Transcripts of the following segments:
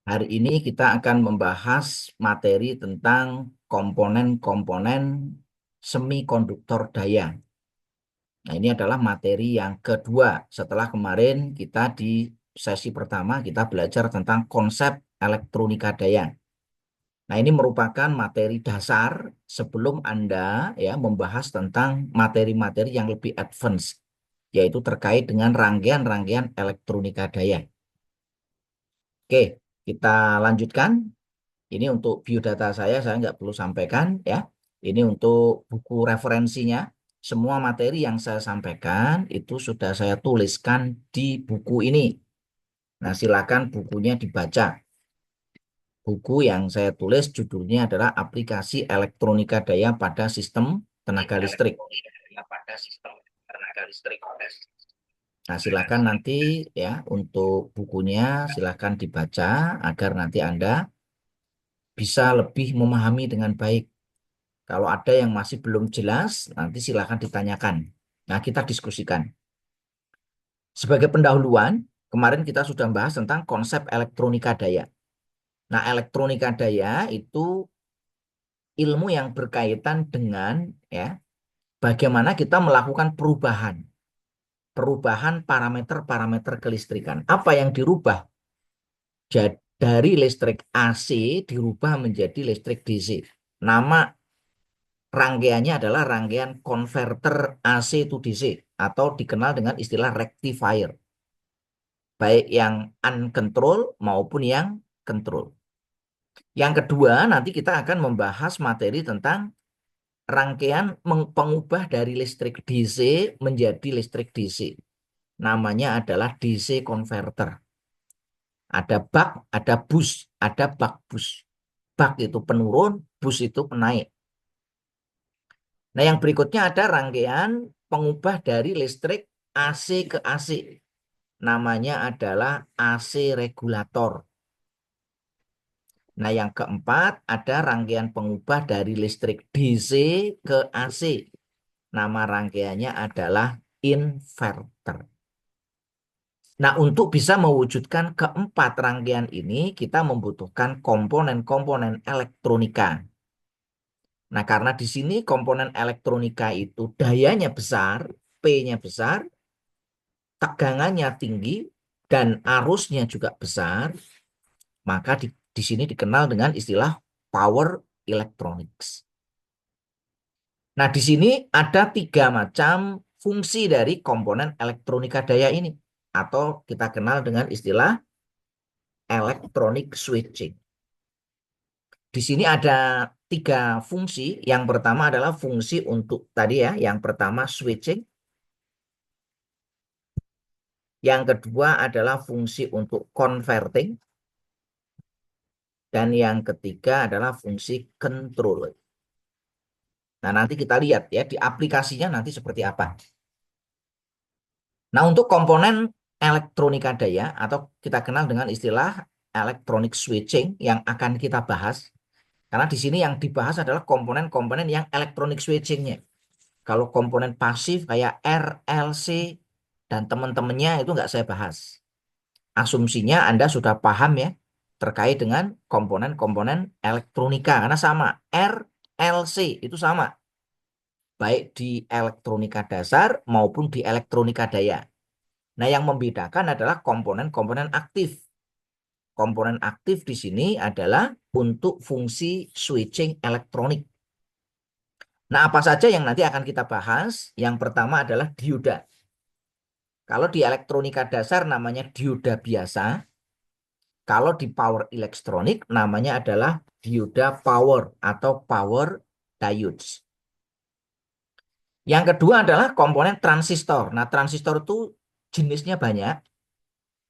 Hari ini kita akan membahas materi tentang komponen-komponen semikonduktor daya. Nah, ini adalah materi yang kedua setelah kemarin kita di sesi pertama kita belajar tentang konsep elektronika daya. Nah, ini merupakan materi dasar sebelum Anda ya membahas tentang materi-materi yang lebih advance, yaitu terkait dengan rangkaian-rangkaian elektronika daya. Oke, kita lanjutkan. Ini untuk biodata saya nggak perlu sampaikan ya. Ini untuk buku referensinya. Semua materi yang saya sampaikan itu sudah saya tuliskan di buku ini. Nah, silakan bukunya dibaca. Buku yang saya tulis judulnya adalah Aplikasi Elektronika Daya pada Sistem Tenaga Listrik. Nah, silakan nanti ya untuk bukunya silakan dibaca agar nanti Anda bisa lebih memahami dengan baik. Kalau ada yang masih belum jelas, nanti silakan ditanyakan. Nah, kita diskusikan. Sebagai pendahuluan, kemarin kita sudah bahas tentang konsep elektronika daya. Nah, elektronika daya itu ilmu yang berkaitan dengan ya, bagaimana kita melakukan perubahan parameter-parameter kelistrikan. Apa yang dirubah? Dari listrik AC dirubah menjadi listrik DC. Nama rangkaiannya adalah rangkaian konverter AC to DC atau dikenal dengan istilah rectifier. Baik yang uncontrol maupun yang control. Yang kedua, nanti kita akan membahas materi tentang rangkaian pengubah dari listrik DC menjadi listrik DC. Namanya adalah DC converter. Ada buck, ada boost, ada buck boost. Buck itu penurun, boost itu penaik. Nah, yang berikutnya ada rangkaian pengubah dari listrik AC ke AC. Namanya adalah AC regulator. Nah, yang keempat ada rangkaian pengubah dari listrik DC ke AC. Nama rangkaiannya adalah inverter. Nah, untuk bisa mewujudkan keempat rangkaian ini, kita membutuhkan komponen-komponen elektronika. Nah, karena di sini komponen elektronika itu dayanya besar, P-nya besar, tegangannya tinggi, dan arusnya juga besar, maka di sini dikenal dengan istilah power electronics. Nah, di sini ada 3 macam fungsi dari komponen elektronika daya ini, atau kita kenal dengan istilah electronic switching. Di sini ada 3 fungsi. Yang pertama adalah fungsi untuk tadi ya, yang pertama switching. Yang kedua adalah fungsi untuk converting. Dan yang ketiga adalah fungsi control. Nah, nanti kita lihat ya di aplikasinya nanti seperti apa. Nah, untuk komponen elektronika daya atau kita kenal dengan istilah electronic switching yang akan kita bahas. Karena di sini yang dibahas adalah komponen-komponen yang electronic switchingnya. Kalau komponen pasif kayak RLC dan teman-temannya itu nggak saya bahas. Asumsinya Anda sudah paham ya terkait dengan komponen-komponen elektronika. Karena sama, RLC itu sama. Baik di elektronika dasar maupun di elektronika daya. Nah, yang membedakan adalah komponen-komponen aktif. Komponen aktif di sini adalah untuk fungsi switching elektronik. Nah, apa saja yang nanti akan kita bahas? Yang pertama adalah dioda. Kalau di elektronika dasar namanya dioda biasa. Kalau di power elektronik namanya adalah dioda power atau power diodes. Yang kedua adalah komponen transistor. Nah, transistor itu jenisnya banyak.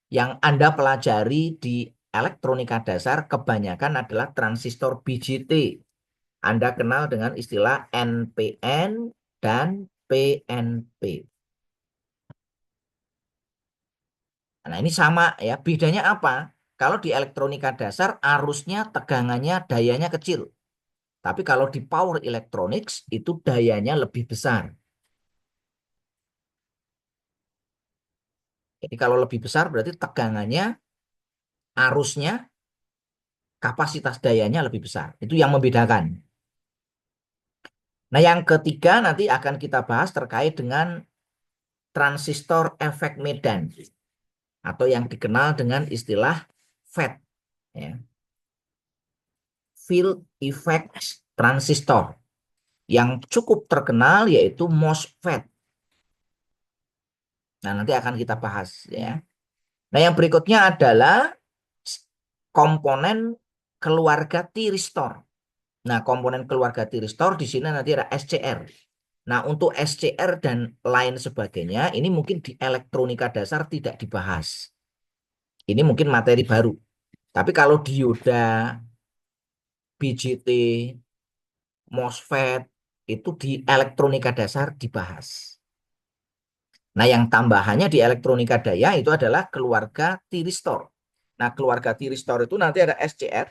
Yang Anda pelajari di elektronika dasar kebanyakan adalah transistor BJT. Anda kenal dengan istilah NPN dan PNP. Nah, ini sama ya. Bedanya apa? Kalau di elektronika dasar arusnya, tegangannya, dayanya kecil. Tapi kalau di power electronics itu dayanya lebih besar. Jadi kalau lebih besar berarti tegangannya, arusnya, kapasitas dayanya lebih besar. Itu yang membedakan. Nah, yang ketiga nanti akan kita bahas terkait dengan transistor efek medan atau yang dikenal dengan istilah FET, ya. Field Effect Transistor. Yang cukup terkenal yaitu MOSFET. Nah, nanti akan kita bahas, ya. Nah, yang berikutnya adalah komponen keluarga tiristor. Nah, komponen keluarga tiristor di sini nanti ada SCR. Nah, untuk SCR dan lain sebagainya, ini mungkin di elektronika dasar tidak dibahas. Ini mungkin materi baru. Tapi kalau dioda, BJT, MOSFET, itu di elektronika dasar dibahas. Nah, yang tambahannya di elektronika daya itu adalah keluarga tiristor. Nah, keluarga tiristor itu nanti ada SCR,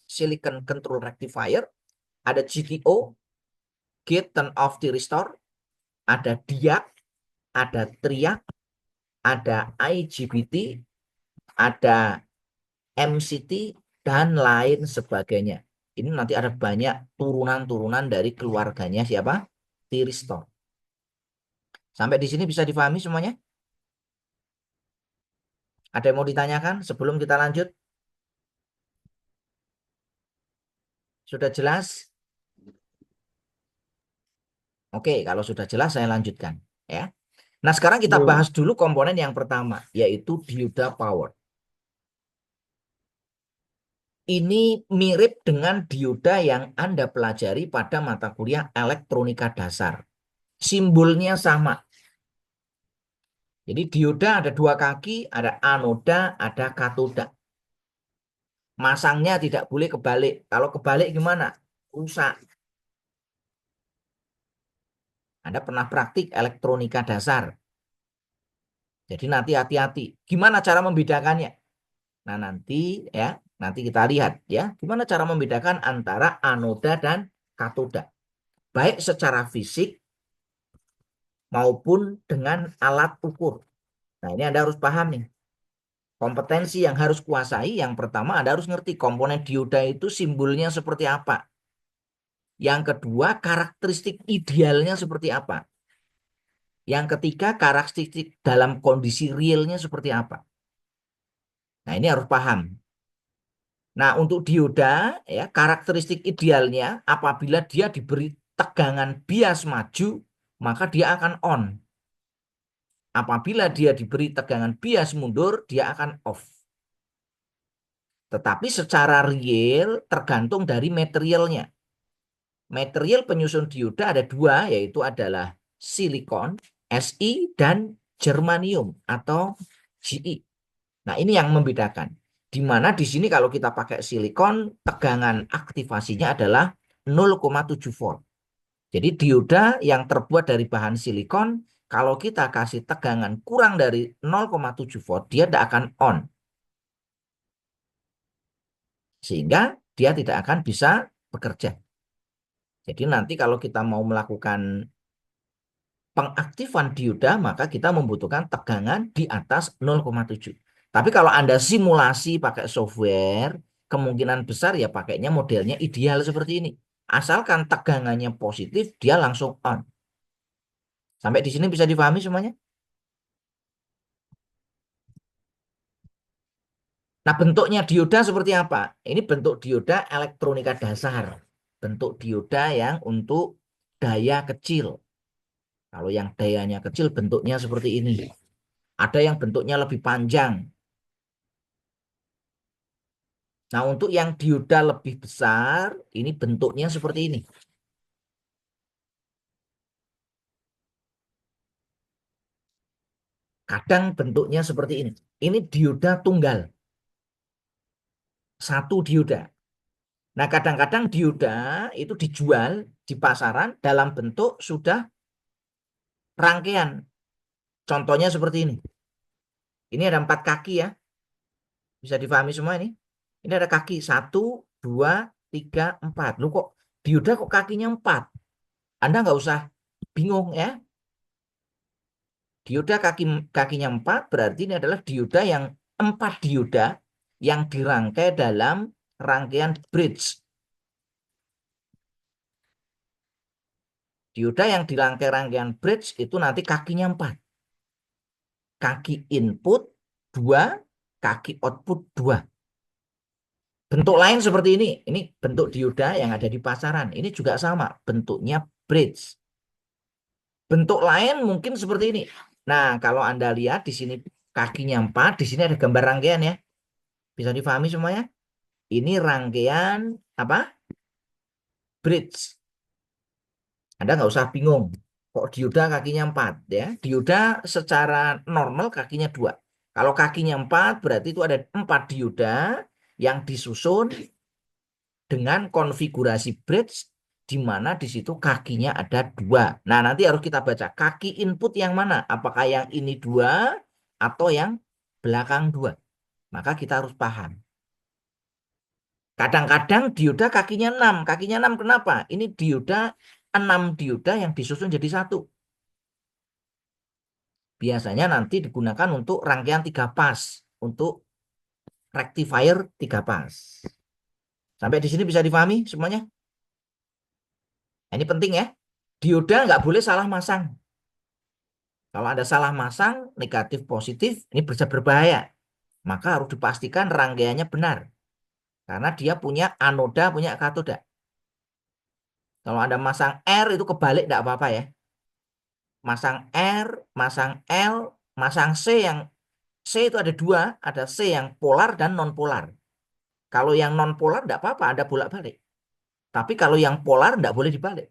Silicon Control Rectifier, ada GTO, Gate Turn Off Tiristor, ada diak, ada triak, ada IGBT, ada MCT, dan lain sebagainya. Ini nanti ada banyak turunan-turunan dari keluarganya siapa? Tiristor. Sampai di sini bisa difahami semuanya? Ada yang mau ditanyakan sebelum kita lanjut? Sudah jelas? Oke, kalau sudah jelas saya lanjutkan, ya. Nah, sekarang kita bahas dulu komponen yang pertama, yaitu dioda power. Ini mirip dengan dioda yang Anda pelajari pada mata kuliah elektronika dasar. Simbolnya sama. Jadi dioda ada dua kaki, ada anoda, ada katoda. Masangnya tidak boleh kebalik. Kalau kebalik gimana? Rusak. Anda pernah praktik elektronika dasar. Jadi nanti hati-hati. Gimana cara membedakannya? Nah, nanti kita lihat, ya, gimana cara membedakan antara anoda dan katoda. Baik secara fisik maupun dengan alat ukur. Nah, ini Anda harus paham nih. Kompetensi yang harus kuasai, yang pertama Anda harus ngerti komponen dioda itu simbolnya seperti apa. Yang kedua, karakteristik idealnya seperti apa. Yang ketiga, karakteristik dalam kondisi realnya seperti apa. Nah, ini harus paham. Nah, untuk dioda, ya, karakteristik idealnya apabila dia diberi tegangan bias maju, maka dia akan on. Apabila dia diberi tegangan bias mundur, dia akan off. Tetapi secara real tergantung dari materialnya. Material penyusun dioda ada dua, yaitu adalah silikon, Si, dan germanium atau Ge. Nah, ini yang membedakan. Di mana di sini kalau kita pakai silikon, tegangan aktivasinya adalah 0,7 volt. Jadi dioda yang terbuat dari bahan silikon, kalau kita kasih tegangan kurang dari 0,7 volt, dia tidak akan on. Sehingga dia tidak akan bisa bekerja. Jadi nanti kalau kita mau melakukan pengaktifan dioda, maka kita membutuhkan tegangan di atas 0,7. Tapi kalau Anda simulasi pakai software, kemungkinan besar ya pakainya modelnya ideal seperti ini. Asalkan tegangannya positif, dia langsung on. Sampai di sini bisa difahami semuanya? Nah, bentuknya dioda seperti apa? Ini bentuk dioda elektronika dasar. Bentuk dioda yang untuk daya kecil. Kalau yang dayanya kecil bentuknya seperti ini. Ada yang bentuknya lebih panjang. Nah, untuk yang dioda lebih besar, ini bentuknya seperti ini. Kadang bentuknya seperti ini. Ini dioda tunggal. Satu dioda. Nah, kadang-kadang dioda itu dijual di pasaran dalam bentuk sudah rangkaian. Contohnya seperti ini. Ini ada 4 kaki, ya. Bisa difahami semua ini. Ini ada kaki. 1, 2, 3, 4. Loh, kok dioda kok kakinya 4? Anda nggak usah bingung, ya. Dioda kakinya 4 berarti ini adalah dioda yang 4 dioda yang dirangkai dalam rangkaian bridge. Dioda yang di rangkaian bridge itu nanti kakinya 4. Kaki input 2, kaki output 2. Bentuk lain seperti ini. Ini bentuk dioda yang ada di pasaran. Ini juga sama, bentuknya bridge. Bentuk lain mungkin seperti ini. Nah, kalau Anda lihat di sini kakinya 4, di sini ada gambar rangkaian ya. Bisa difahami semuanya? Ini rangkaian apa? Bridge. Anda nggak usah bingung. Kok dioda kakinya 4 ya? Dioda secara normal kakinya 2. Kalau kakinya 4 berarti itu ada 4 dioda yang disusun dengan konfigurasi bridge di mana di situ kakinya ada 2. Nah, nanti harus kita baca kaki input yang mana? Apakah yang ini 2 atau yang belakang 2? Maka kita harus paham. Kadang-kadang dioda kakinya 6. Kakinya 6 kenapa? Ini dioda 6 dioda yang disusun jadi 1. Biasanya nanti digunakan untuk rangkaian 3 pas. Untuk rectifier 3 pas. Sampai di sini bisa difahami semuanya? Nah, ini penting ya. Dioda nggak boleh salah masang. Kalau ada salah masang, negatif positif, ini bisa berbahaya. Maka harus dipastikan rangkaiannya benar. Karena dia punya anoda, punya katoda. Kalau Anda masang R itu kebalik tidak apa-apa ya. Masang R, masang L, masang C yang C itu ada 2, ada C yang polar dan non polar. Kalau yang non polar tidak apa-apa, Anda bolak-balik. Tapi kalau yang polar tidak boleh dibalik.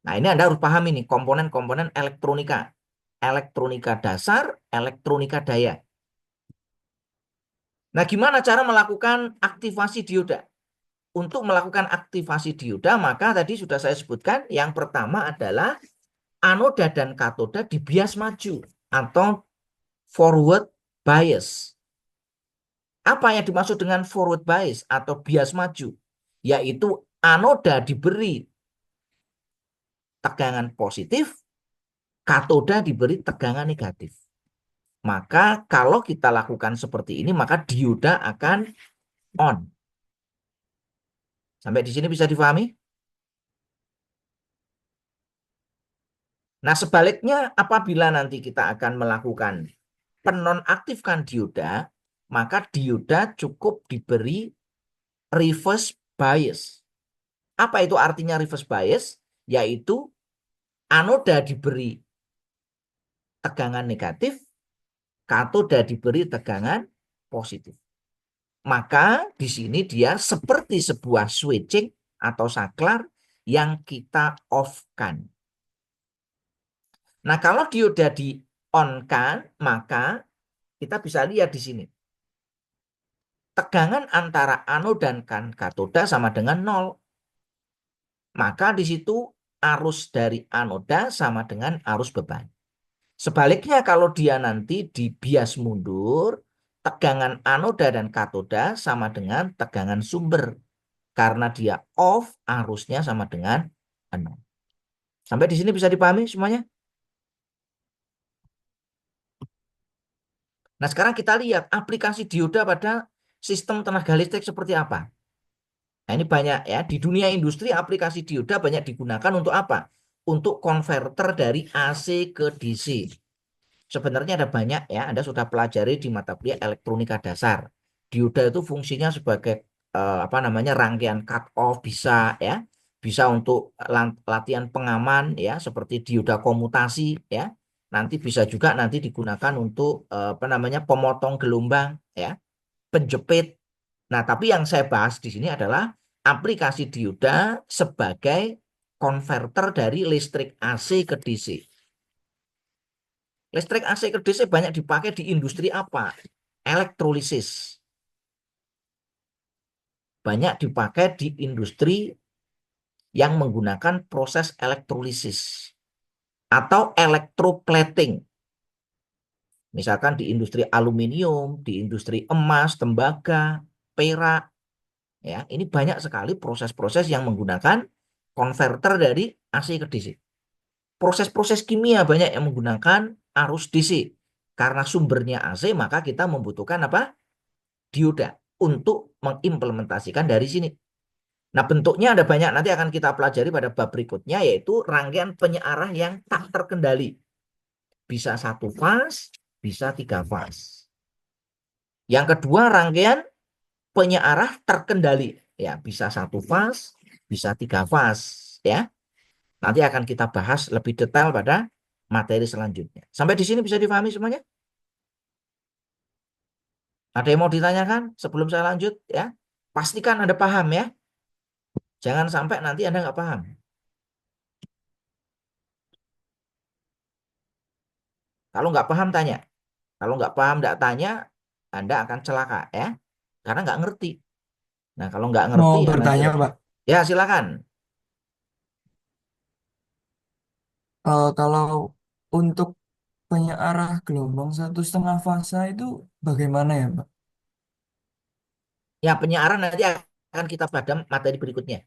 Nah, ini Anda harus paham ini komponen-komponen elektronika. Elektronika dasar, elektronika daya. Nah, gimana cara melakukan aktivasi dioda? Untuk melakukan aktivasi dioda, maka tadi sudah saya sebutkan, yang pertama adalah anoda dan katoda dibias maju atau forward bias. Apa yang dimaksud dengan forward bias atau bias maju? Yaitu anoda diberi tegangan positif, katoda diberi tegangan negatif. Maka kalau kita lakukan seperti ini, maka dioda akan on. Sampai di sini bisa difahami? Nah, sebaliknya apabila nanti kita akan melakukan penonaktifkan dioda, maka dioda cukup diberi reverse bias. Apa itu artinya reverse bias? Yaitu anoda diberi tegangan negatif, katoda diberi tegangan positif. Maka di sini dia seperti sebuah switching atau saklar yang kita off-kan. Nah, kalau dioda di-on-kan, maka kita bisa lihat di sini. Tegangan antara anode dan katoda sama dengan 0. Maka di situ arus dari anoda sama dengan arus beban. Sebaliknya kalau dia nanti dibias mundur, tegangan anoda dan katoda sama dengan tegangan sumber. Karena dia off, arusnya sama dengan 0. Sampai di sini bisa dipahami semuanya? Nah, sekarang kita lihat aplikasi dioda pada sistem tenaga listrik seperti apa. Nah, ini banyak ya. Di dunia industri aplikasi dioda banyak digunakan untuk apa? Untuk konverter dari AC ke DC. Sebenarnya ada banyak ya. Anda sudah pelajari di mata kuliah elektronika dasar. Dioda itu fungsinya sebagai apa namanya rangkaian cut off bisa ya. Bisa untuk latihan pengaman ya seperti dioda komutasi ya. Nanti bisa juga nanti digunakan untuk apa namanya pemotong gelombang ya, penjepit. Nah, tapi yang saya bahas di sini adalah aplikasi dioda sebagai konverter dari listrik AC ke DC. Listrik AC ke DC banyak dipakai di industri apa? Elektrolisis. Banyak dipakai di industri yang menggunakan proses elektrolisis atau electroplating. Misalkan di industri aluminium, di industri emas, tembaga, perak, ya, ini banyak sekali proses-proses yang menggunakan konverter dari AC ke DC. Proses-proses kimia banyak yang menggunakan arus DC. Karena sumbernya AC, maka kita membutuhkan apa? Dioda untuk mengimplementasikan dari sini. Nah, bentuknya ada banyak, nanti akan kita pelajari pada bab berikutnya, yaitu rangkaian penyearah yang tak terkendali. Bisa 1 fase, bisa 3 fase. Yang kedua, rangkaian penyearah terkendali. Ya, bisa 1 fase, bisa 3 fase. Ya, nanti akan kita bahas lebih detail pada materi selanjutnya. Sampai di sini bisa dipahami semuanya? Ada yang mau ditanyakan sebelum saya lanjut? Ya, pastikan Anda paham ya. Jangan sampai nanti Anda nggak paham. Kalau nggak paham, tanya. Kalau nggak paham, nggak tanya, Anda akan celaka ya. Karena nggak ngerti. Nah, kalau nggak ngerti Mau ya nanti. bertanya, Pak, Ya, silakan. kalau untuk penyearah gelombang 1,5 fasa itu bagaimana ya, Pak? Ya, penyiaran nanti akan kita pada materi berikutnya.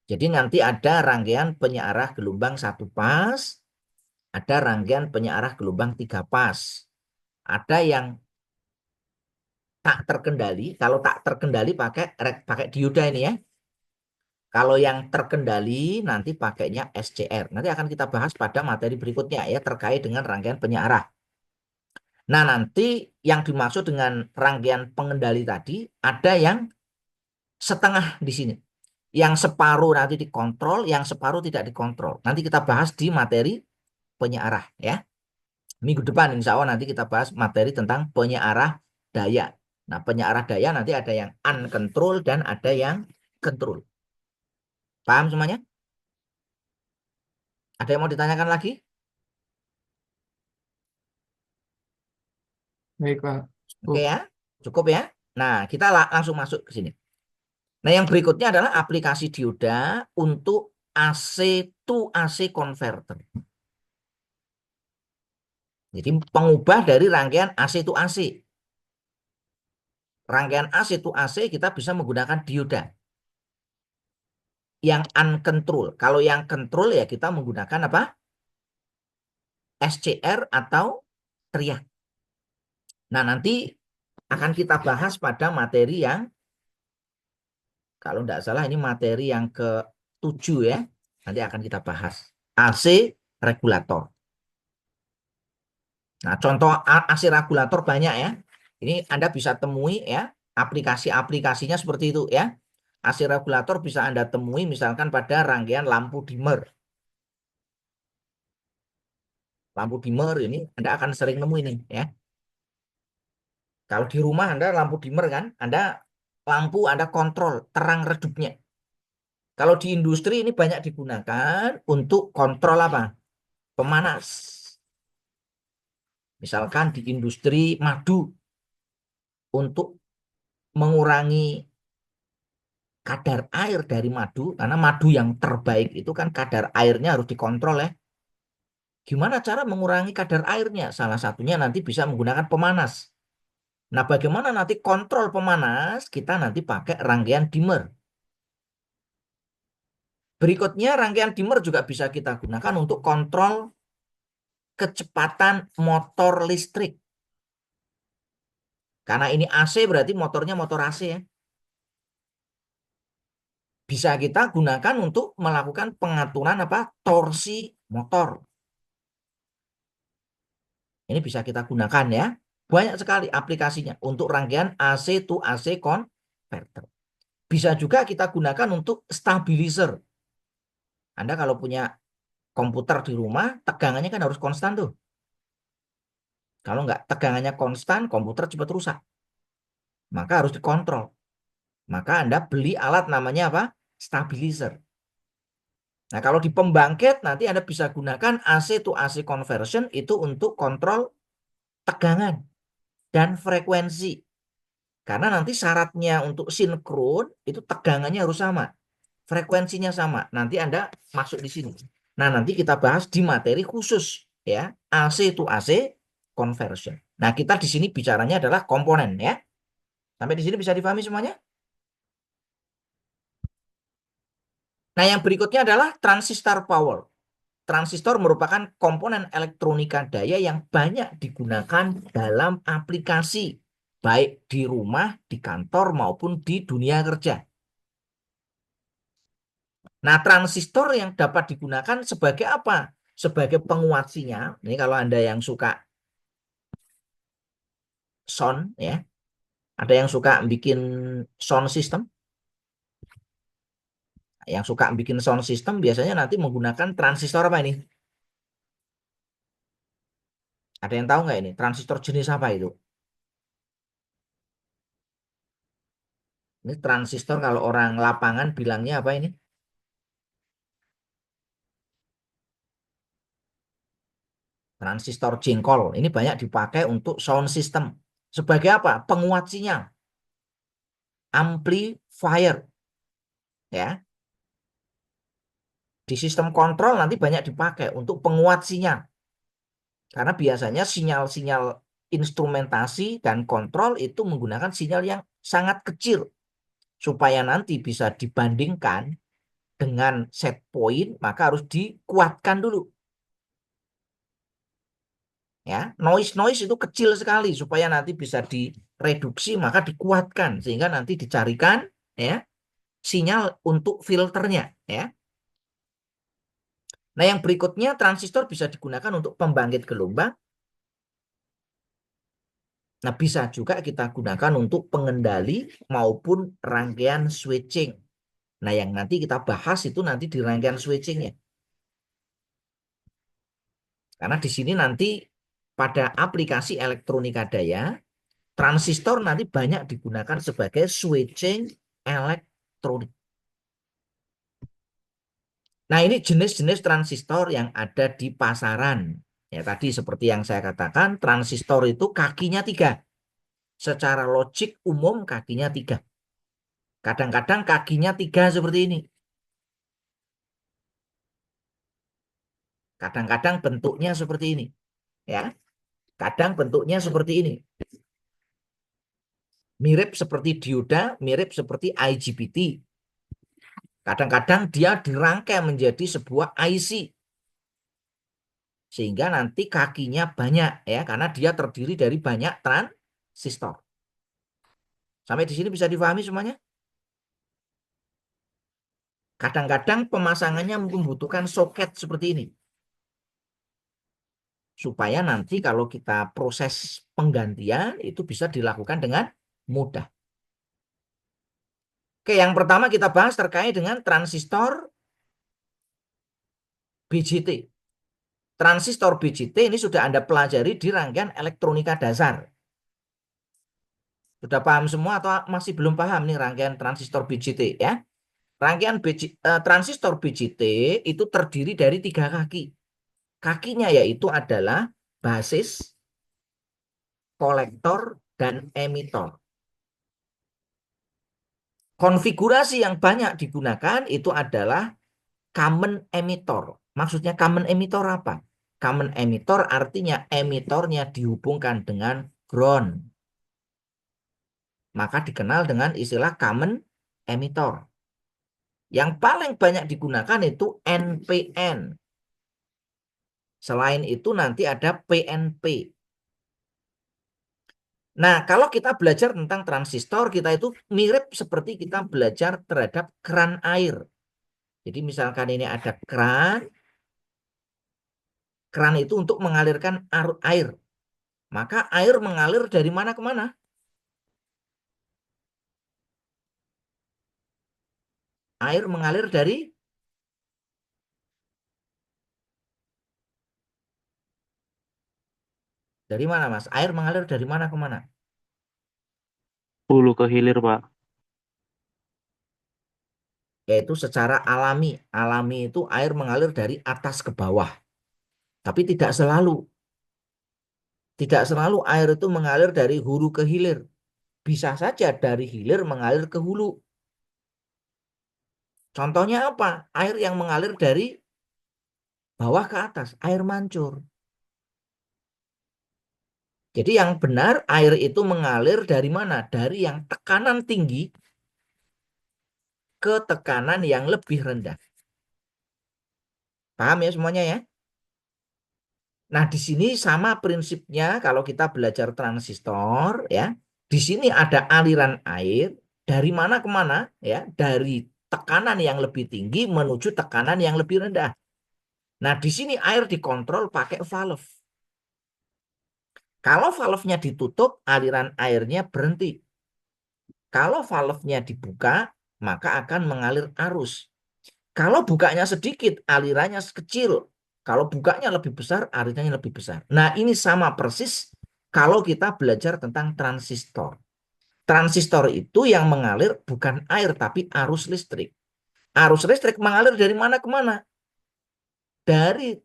Jadi nanti ada rangkaian penyearah gelombang 1 pas, ada rangkaian penyearah gelombang 3 pas. Ada yang tak terkendali. Kalau tak terkendali pakai dioda ini ya. Kalau yang terkendali nanti pakainya SCR. Nanti akan kita bahas pada materi berikutnya ya terkait dengan rangkaian penyearah. Nah, nanti yang dimaksud dengan rangkaian pengendali tadi ada yang setengah di sini. Yang separuh nanti dikontrol, yang separuh tidak dikontrol. Nanti kita bahas di materi penyearah ya. Minggu depan insya Allah nanti kita bahas materi tentang penyearah daya. Nah, penyearah daya nanti ada yang uncontrol dan ada yang control. Paham semuanya? Ada yang mau ditanyakan lagi? Baik, Pak. Oke Cukup. ya, cukup ya. Nah, kita langsung masuk ke sini. Nah, yang berikutnya adalah aplikasi dioda untuk AC to AC converter. Jadi pengubah dari rangkaian AC to AC. Rangkaian AC to AC kita bisa menggunakan dioda. Yang uncontrol. Kalau yang control ya kita menggunakan apa? SCR atau triak. Nah, nanti akan kita bahas pada materi yang, kalau tidak salah ini materi yang ke-7 ya. Nanti akan kita bahas. AC regulator. Nah, contoh AC regulator banyak ya. Ini Anda bisa temui ya, aplikasi-aplikasinya seperti itu ya. AC regulator bisa Anda temui misalkan pada rangkaian lampu dimmer. Lampu dimmer ini Anda akan sering nemu ini ya. Kalau di rumah Anda lampu dimmer kan, lampu Anda kontrol terang redupnya. Kalau di industri ini banyak digunakan untuk kontrol apa? Pemanas. Misalkan di industri madu untuk mengurangi kadar air dari madu, karena madu yang terbaik itu kan kadar airnya harus dikontrol ya. Gimana cara mengurangi kadar airnya? Salah satunya nanti bisa menggunakan pemanas. Nah, bagaimana nanti kontrol pemanas? Kita nanti pakai rangkaian dimmer. Berikutnya, rangkaian dimmer juga bisa kita gunakan untuk kontrol kecepatan motor listrik. Karena ini AC berarti motornya motor AC ya. Bisa kita gunakan untuk melakukan pengaturan apa? Torsi motor. Ini bisa kita gunakan ya. Banyak sekali aplikasinya untuk rangkaian AC to AC converter. Bisa juga kita gunakan untuk stabilizer. Anda kalau punya komputer di rumah, tegangannya kan harus konstan tuh. Kalau nggak tegangannya konstan, komputer cepat rusak. Maka harus dikontrol. Maka Anda beli alat namanya apa? Stabilizer. Nah, kalau di pembangkit nanti Anda bisa gunakan AC to AC conversion itu untuk kontrol tegangan dan frekuensi. Karena nanti syaratnya untuk sinkron itu tegangannya harus sama, frekuensinya sama. Nanti Anda masuk di sini. Nah, nanti kita bahas di materi khusus ya, AC to AC conversion. Nah, kita di sini bicaranya adalah komponen ya. Sampai di sini bisa dipahami semuanya? Nah, yang berikutnya adalah transistor power. Transistor merupakan komponen elektronika daya yang banyak digunakan dalam aplikasi. baik di rumah, di kantor, maupun di dunia kerja. Nah, transistor yang dapat digunakan sebagai apa? Sebagai penguat sinyal. Ini kalau Anda yang suka sound, ya, ada yang suka bikin sound system, yang suka bikin sound system biasanya nanti menggunakan transistor apa ini? Ada yang tahu nggak ini? Transistor jenis apa itu? Ini transistor kalau orang lapangan bilangnya apa ini? Transistor jengkol. Ini banyak dipakai untuk sound system. Sebagai apa? Penguat sinyal, amplifier, ya. Di sistem kontrol nanti banyak dipakai untuk penguat sinyal. Karena biasanya sinyal-sinyal instrumentasi dan kontrol itu menggunakan sinyal yang sangat kecil. Supaya nanti bisa dibandingkan dengan set point, maka harus dikuatkan dulu. Ya, noise itu kecil sekali supaya nanti bisa direduksi, maka dikuatkan sehingga nanti dicarikan, ya, sinyal untuk filternya, ya. Nah, yang berikutnya transistor bisa digunakan untuk pembangkit gelombang. Nah, bisa juga kita gunakan untuk pengendali maupun rangkaian switching. Nah, yang nanti kita bahas itu nanti di rangkaian switchingnya. Karena di sini nanti pada aplikasi elektronika daya, transistor nanti banyak digunakan sebagai switching elektronik. Nah, ini jenis-jenis transistor yang ada di pasaran. Ya, tadi seperti yang saya katakan, transistor itu kakinya 3. Secara logik umum kakinya 3. Kadang-kadang kakinya 3 seperti ini. Kadang-kadang bentuknya seperti ini. Ya, kadang bentuknya seperti ini. Mirip seperti dioda, mirip seperti IGBT. Kadang-kadang dia dirangkai menjadi sebuah IC. Sehingga nanti kakinya banyak, ya, karena dia terdiri dari banyak transistor. Sampai di sini bisa difahami semuanya? Kadang-kadang pemasangannya membutuhkan soket seperti ini. Supaya nanti kalau kita proses penggantian itu bisa dilakukan dengan mudah. Oke, yang pertama kita bahas terkait dengan transistor BJT. Transistor BJT ini sudah Anda pelajari di rangkaian elektronika dasar. Sudah paham semua atau masih belum paham nih rangkaian transistor BJT, ya? Rangkaian transistor BJT itu terdiri dari 3 kaki. Kakinya yaitu adalah basis, kolektor, dan emitor. Konfigurasi yang banyak digunakan itu adalah common emitter. Maksudnya common emitter apa? Common emitter artinya emitornya dihubungkan dengan ground. Maka dikenal dengan istilah common emitter. Yang paling banyak digunakan itu NPN. Selain itu nanti ada PNP. Nah, kalau kita belajar tentang transistor, kita itu mirip seperti kita belajar terhadap keran air. Jadi misalkan ini ada keran, keran itu untuk mengalirkan air. Maka air mengalir dari mana ke mana? Air mengalir dari mana, Mas? Air mengalir dari mana ke mana? Hulu ke hilir, Pak. Yaitu secara alami. Alami itu air mengalir dari atas ke bawah. Tapi tidak selalu. Tidak selalu air itu mengalir dari hulu ke hilir. Bisa saja dari hilir mengalir ke hulu. Contohnya apa? Air yang mengalir dari bawah ke atas, air mancur. Jadi yang benar air itu mengalir dari mana? Dari yang tekanan tinggi ke tekanan yang lebih rendah. Paham ya semuanya, ya? Nah, di sini sama prinsipnya kalau kita belajar transistor, ya. Di sini ada aliran air dari mana ke mana ya, dari tekanan yang lebih tinggi menuju tekanan yang lebih rendah. Nah, di sini air dikontrol pakai valve. Kalau valve-nya ditutup, aliran airnya berhenti. Kalau valve-nya dibuka, maka akan mengalir arus. Kalau bukanya sedikit, alirannya kecil. Kalau bukanya lebih besar, alirannya lebih besar. Nah, ini sama persis kalau kita belajar tentang transistor. Transistor itu yang mengalir bukan air, tapi arus listrik. Arus listrik mengalir dari mana ke mana? Dari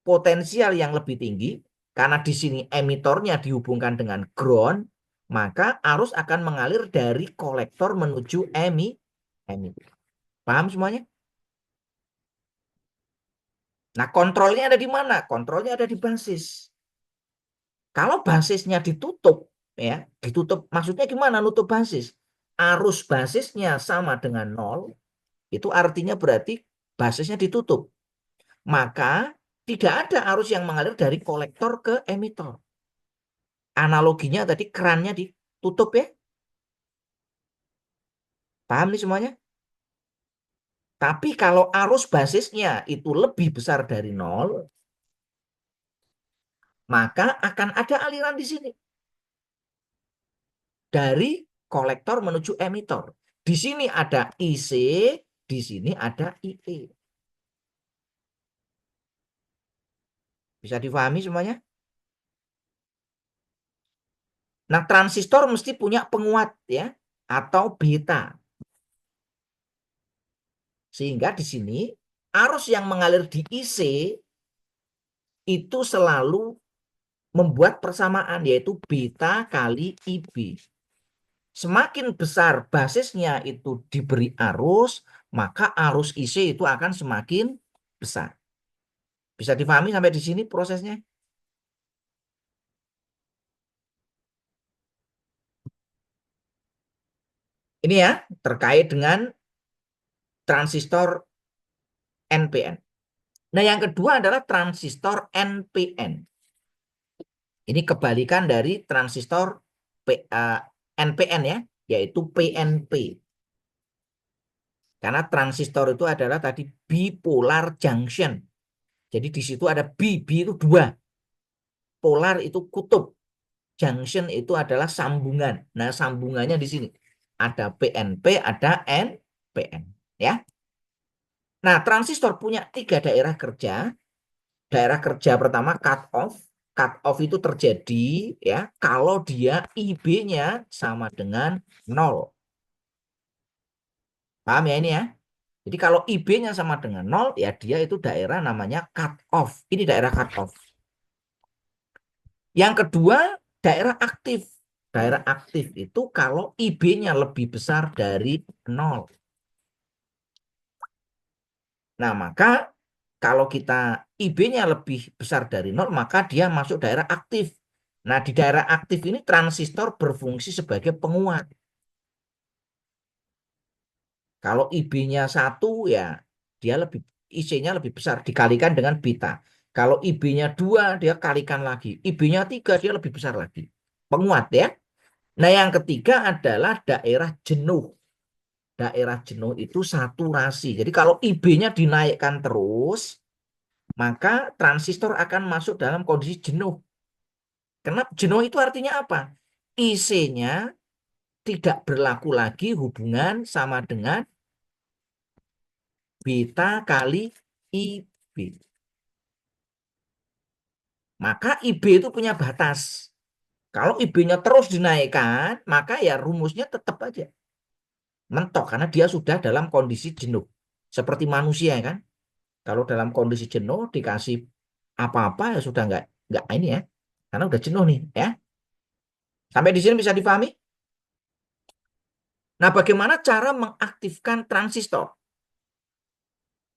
potensial yang lebih tinggi, karena di sini emitornya dihubungkan dengan ground, maka arus akan mengalir dari kolektor menuju emitor. Paham semuanya? Nah, kontrolnya ada di mana? Kontrolnya ada di basis. Kalau basisnya ditutup, ya, ditutup maksudnya gimana nutup basis? Arus basisnya sama dengan nol, itu artinya berarti basisnya ditutup. Maka tidak ada arus yang mengalir dari kolektor ke emitor. Analoginya tadi kerannya ditutup ya. Paham nih semuanya? Tapi kalau arus basisnya itu lebih besar dari nol, maka akan ada aliran di sini. Dari kolektor menuju emitor. Di sini ada IC, di sini ada IE. Bisa difahami semuanya? Nah, transistor mesti punya penguat ya, atau beta. Sehingga di sini arus yang mengalir di IC itu selalu membuat persamaan, yaitu beta kali IB. Semakin besar basisnya itu diberi arus, maka arus IC itu akan semakin besar. Bisa difahami sampai di sini prosesnya? Ini ya, terkait dengan transistor NPN. Nah, yang kedua adalah transistor NPN. Ini kebalikan dari transistor NPN ya, yaitu PNP. Karena transistor itu adalah tadi bipolar junction. Jadi di situ ada B itu dua. Polar itu kutub. Junction itu adalah sambungan. Nah, sambungannya di sini. Ada PNP, ada NPN. Ya. Nah, transistor punya tiga daerah kerja. Daerah kerja pertama cut off. Cut off itu terjadi ya kalau dia IB-nya sama dengan 0. Paham ya ini ya? Jadi kalau IB-nya sama dengan 0, ya dia itu daerah namanya cut off. Ini daerah cut off. Yang kedua, daerah aktif. Daerah aktif itu kalau IB-nya lebih besar dari 0. Nah, maka kalau kita IB-nya lebih besar dari 0, maka dia masuk daerah aktif. Nah, di daerah aktif ini transistor berfungsi sebagai penguat. Kalau IB-nya 1, ya dia lebih IC-nya lebih besar dikalikan dengan beta. Kalau IB-nya 2, dia kalikan lagi. IB-nya 3, dia lebih besar lagi. Penguat ya. Nah, yang ketiga adalah daerah jenuh. Daerah jenuh itu saturasi. Jadi kalau IB-nya dinaikkan terus, maka transistor akan masuk dalam kondisi jenuh. Karena jenuh itu artinya apa? IC-nya tidak berlaku lagi hubungan sama dengan beta kali IB. Maka IB itu punya batas. Kalau IB-nya terus dinaikkan, maka ya rumusnya tetap aja mentok karena dia sudah dalam kondisi jenuh. Seperti manusia kan. Kalau dalam kondisi jenuh dikasih apa-apa ya sudah nggak ini ya. Karena udah jenuh nih ya. Sampai di sini bisa difahami? Nah, bagaimana cara mengaktifkan transistor?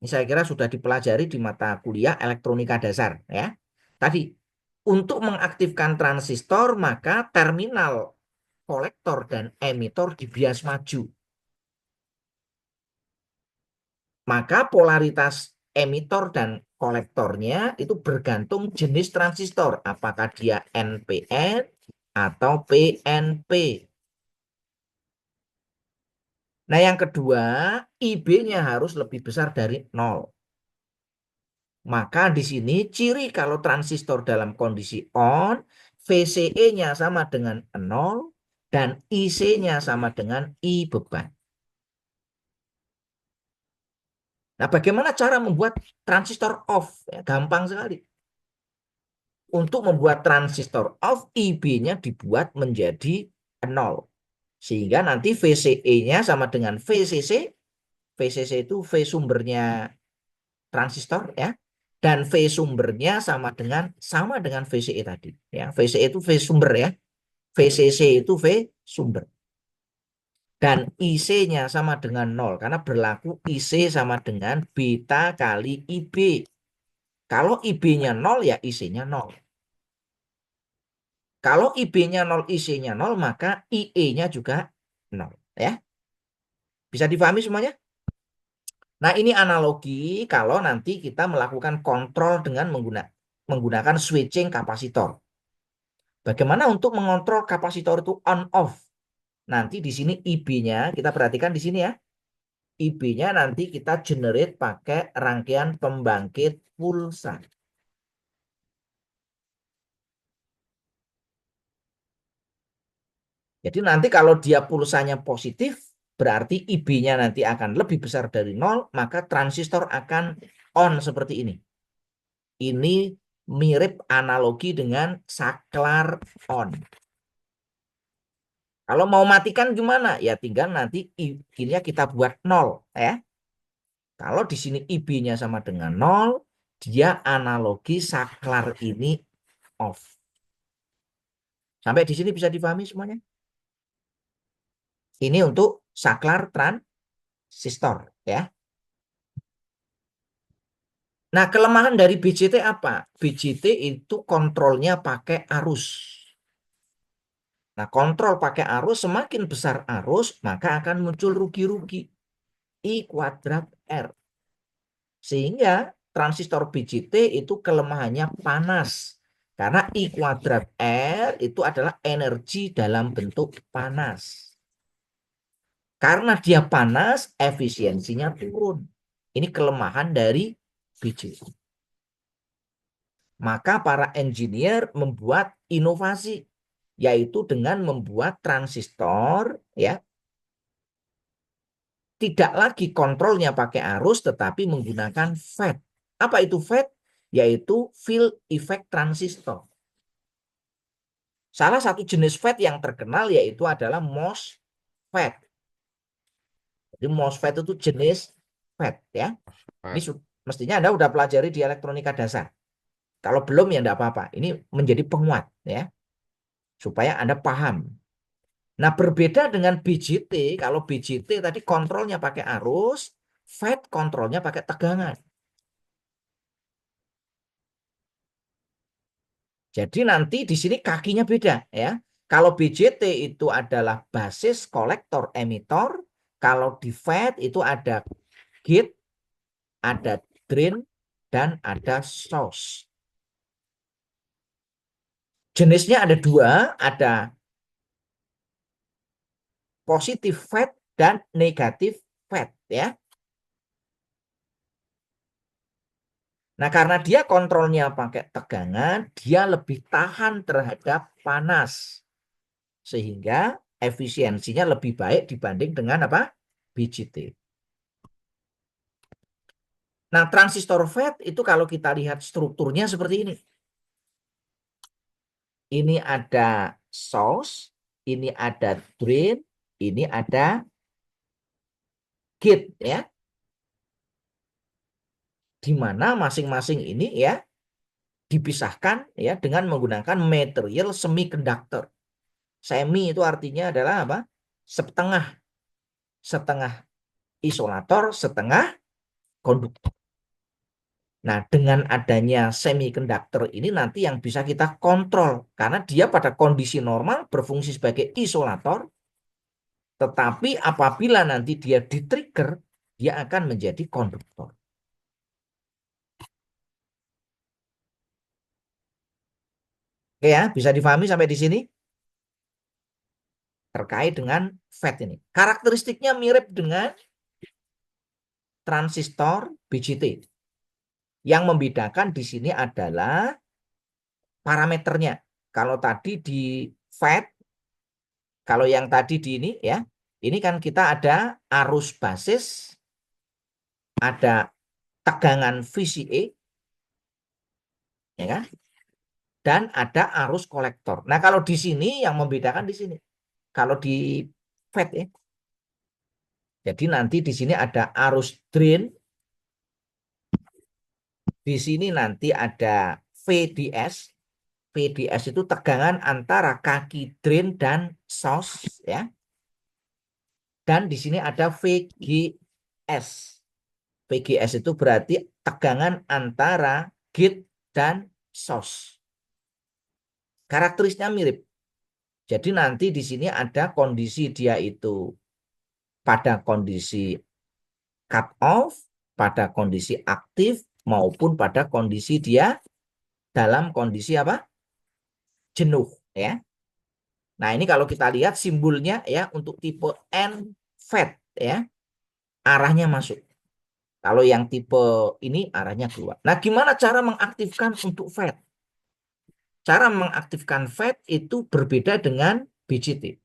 Ini saya kira sudah dipelajari di mata kuliah elektronika dasar ya. Tadi untuk mengaktifkan transistor maka terminal kolektor dan emitor dibias maju. Maka polaritas emitor dan kolektornya itu bergantung jenis transistor. Apakah dia NPN atau PNP. Nah, yang kedua, IB-nya harus lebih besar dari 0. Maka di sini ciri kalau transistor dalam kondisi on, VCE-nya sama dengan 0 dan IC-nya sama dengan I beban. Nah, bagaimana cara membuat transistor off? Ya, gampang sekali. Untuk membuat transistor off, IB-nya dibuat menjadi 0. Sehingga nanti VCE-nya sama dengan VCC. VCC itu V sumbernya transistor ya. Dan V sumbernya sama dengan VCE tadi. Ya, VCE itu V sumber ya. VCC itu V sumber. Dan IC-nya sama dengan 0. Karena berlaku IC sama dengan beta kali IB. Kalau IB-nya 0 ya IC-nya 0. Kalau IB-nya 0, IC-nya 0, maka IE-nya juga 0. Ya. Bisa dipahami semuanya? Nah, ini analogi kalau nanti kita melakukan kontrol dengan menggunakan switching kapasitor. Bagaimana untuk mengontrol kapasitor itu on-off? Nanti di sini IB-nya, kita perhatikan di sini ya. IB-nya nanti kita generate pakai rangkaian pembangkit pulsa. Jadi nanti kalau dia pulsanya positif, berarti IB-nya nanti akan lebih besar dari 0, maka transistor akan on seperti ini. Ini mirip analogi dengan saklar on. Kalau mau matikan gimana? Ya tinggal nanti IB-nya kita buat 0 ya. Kalau di sini IB-nya sama dengan 0, dia analogi saklar ini off. Sampai di sini bisa dipahami semuanya? Ini untuk saklar transistor ya. Nah, kelemahan dari BJT apa? BJT itu kontrolnya pakai arus. Nah, kontrol pakai arus, semakin besar arus, maka akan muncul rugi-rugi. I kuadrat R. Sehingga transistor BJT itu kelemahannya panas. Karena I kuadrat R itu adalah energi dalam bentuk panas. Karena dia panas, efisiensinya turun. Ini kelemahan dari BJT. Maka para engineer membuat inovasi, yaitu dengan membuat transistor ya tidak lagi kontrolnya pakai arus tetapi menggunakan FET. Apa itu FET? Yaitu field effect transistor. Salah satu jenis FET yang terkenal yaitu adalah MOSFET. Jadi MOSFET itu jenis FET ya. Ini mestinya Anda sudah pelajari di elektronika dasar. Kalau belum ya enggak apa-apa. Ini menjadi penguat ya. Supaya Anda paham. Nah, berbeda dengan BJT, kalau BJT tadi kontrolnya pakai arus, FET kontrolnya pakai tegangan. Jadi nanti di sini kakinya beda ya. Kalau BJT itu adalah basis kolektor emitor, kalau di FET itu ada gate, ada drain, dan ada source. Jenisnya ada dua, ada positif FET dan negatif FET ya. Nah, karena dia kontrolnya pakai tegangan, dia lebih tahan terhadap panas. Sehingga efisiensinya lebih baik dibanding dengan apa? BJT. Nah, transistor FET itu kalau kita lihat strukturnya seperti ini. Ini ada source, ini ada drain, ini ada gate ya. Di mana masing-masing ini ya dipisahkan ya dengan menggunakan material semiconductor. Semi itu artinya adalah apa? Setengah. Setengah isolator, setengah konduktor. Nah, dengan adanya semiconductor ini nanti yang bisa kita kontrol. Karena dia pada kondisi normal berfungsi sebagai isolator. Tetapi apabila nanti dia di-trigger, dia akan menjadi konduktor. Oke ya, bisa difahami sampai di sini? terkait dengan FET ini. Karakteristiknya mirip dengan transistor BJT. Yang membedakan di sini adalah parameternya. Kalau tadi di FET, kalau yang tadi di ini kan kita ada arus basis, ada tegangan VCA, ya kan? Dan ada arus kolektor. Nah, kalau di sini yang membedakan di sini. Kalau di FET ya. Jadi nanti di sini ada arus drain, di sini nanti ada VDS. VDS itu tegangan antara kaki drain dan source ya. Dan di sini ada VGS. VGS itu berarti tegangan antara gate dan source. Karakteristiknya mirip. Jadi nanti di sini ada kondisi dia itu pada kondisi cut off, pada kondisi aktif, maupun pada kondisi dia dalam kondisi apa? Jenuh ya. Nah, ini kalau kita lihat simbolnya ya untuk tipe NFET ya, arahnya masuk. Kalau yang tipe ini arahnya keluar. Nah, gimana cara mengaktifkan untuk FET? Cara mengaktifkan FET itu berbeda dengan BJT.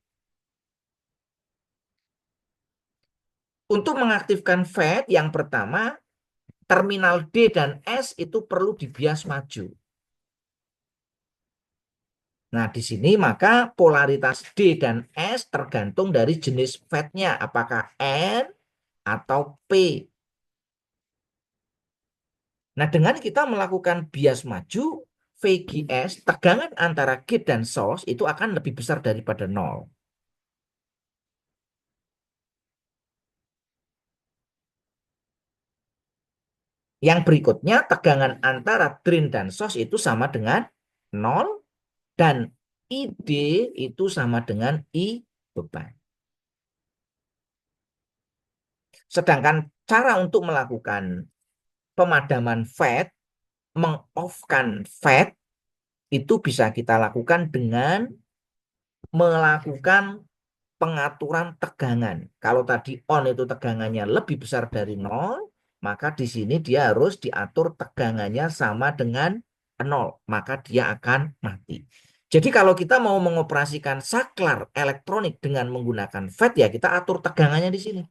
Untuk mengaktifkan FET yang pertama, terminal D dan S itu perlu dibias maju. Nah, di sini maka polaritas D dan S tergantung dari jenis FET-nya, apakah N atau P. Nah, dengan kita melakukan bias maju, VGS, tegangan antara gate dan source itu akan lebih besar daripada 0. Yang berikutnya, tegangan antara drain dan source itu sama dengan 0, dan ID itu sama dengan I beban. Sedangkan cara untuk melakukan pemadaman FET, meng-off-kan FET, itu bisa kita lakukan dengan melakukan pengaturan tegangan. Kalau tadi on itu tegangannya lebih besar dari 0, maka di sini dia harus diatur tegangannya sama dengan 0, maka dia akan mati. Jadi kalau kita mau mengoperasikan saklar elektronik dengan menggunakan FET, ya kita atur tegangannya di sini.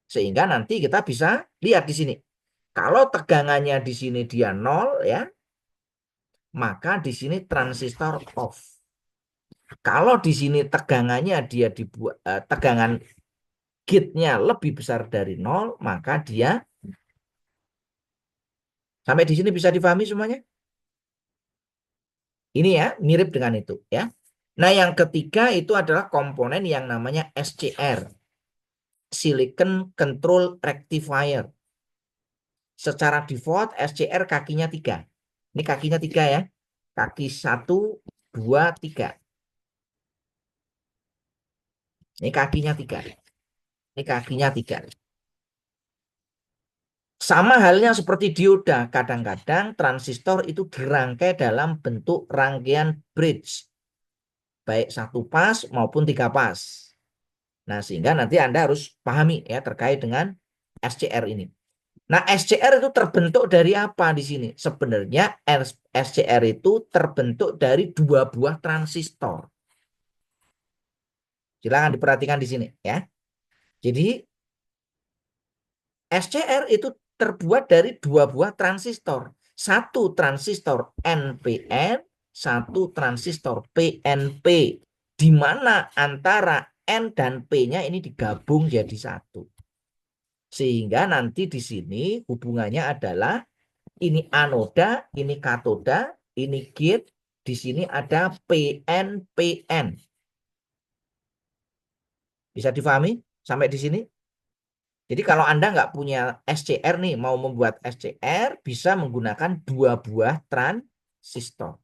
Sehingga nanti kita bisa lihat di sini. Kalau tegangannya di sini dia 0 ya, maka di sini transistor off. Kalau di sini tegangannya dia dibuat tegangan gate-nya lebih besar dari 0, maka dia sampai di sini bisa difahami semuanya. Ini ya, mirip dengan itu ya. Nah, yang ketiga itu adalah komponen yang namanya SCR, Silicon Control Rectifier. Secara default SCR kakinya 3. Ini kakinya 3 ya. Kaki 1, 2, 3. Ini kakinya 3. Ini kakinya 3. Sama halnya seperti dioda, kadang-kadang transistor itu dirangkai dalam bentuk rangkaian bridge, baik 1 pas maupun 3 pas. Nah, sehingga nanti Anda harus pahami ya terkait dengan SCR ini. Nah, SCR itu terbentuk dari apa di sini? Sebenarnya SCR itu terbentuk dari 2 buah transistor. Silakan diperhatikan di sini ya. Jadi SCR itu terbuat dari 2 buah transistor. Satu transistor NPN, satu transistor PNP. Di mana antara N dan P-nya ini digabung jadi satu. Sehingga nanti di sini hubungannya adalah ini anoda, ini katoda, ini gate, di sini ada PNPN. Bisa difahami sampai di sini? Jadi kalau Anda nggak punya SCR nih, mau membuat SCR, bisa menggunakan 2 buah transistor.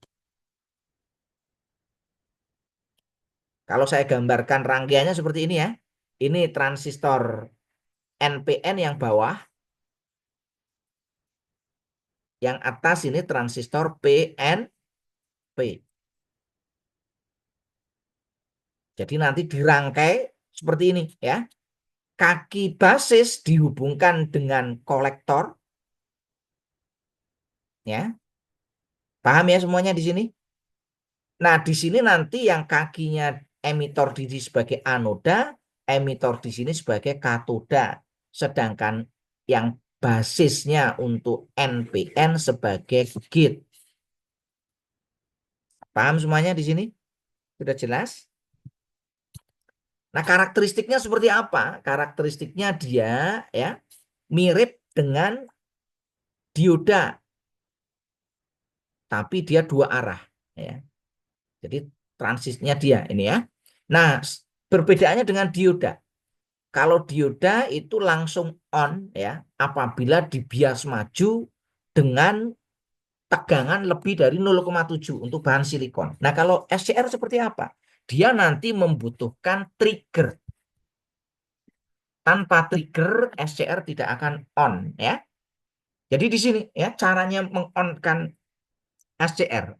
Kalau saya gambarkan rangkaiannya seperti ini ya. Ini transistor NPN yang bawah. Yang atas ini transistor PNP. Jadi nanti dirangkai seperti ini ya. Kaki basis dihubungkan dengan kolektor ya. Paham ya semuanya di sini? Nah, di sini nanti yang kakinya emitor di sini sebagai anoda, emitor di sini sebagai katoda. Sedangkan yang basisnya untuk NPN sebagai gate. Paham semuanya di sini? Sudah jelas? Nah, karakteristiknya seperti apa? Karakteristiknya dia ya mirip dengan dioda, tapi dia dua arah ya. Jadi transisnya dia ini ya. Nah, perbedaannya dengan dioda. Kalau dioda itu langsung on ya apabila dibias maju dengan tegangan lebih dari 0,7 untuk bahan silikon. Nah, kalau SCR seperti apa? Dia nanti membutuhkan trigger. Tanpa trigger SCR tidak akan on ya. Jadi di sini ya caranya mengonkan SCR.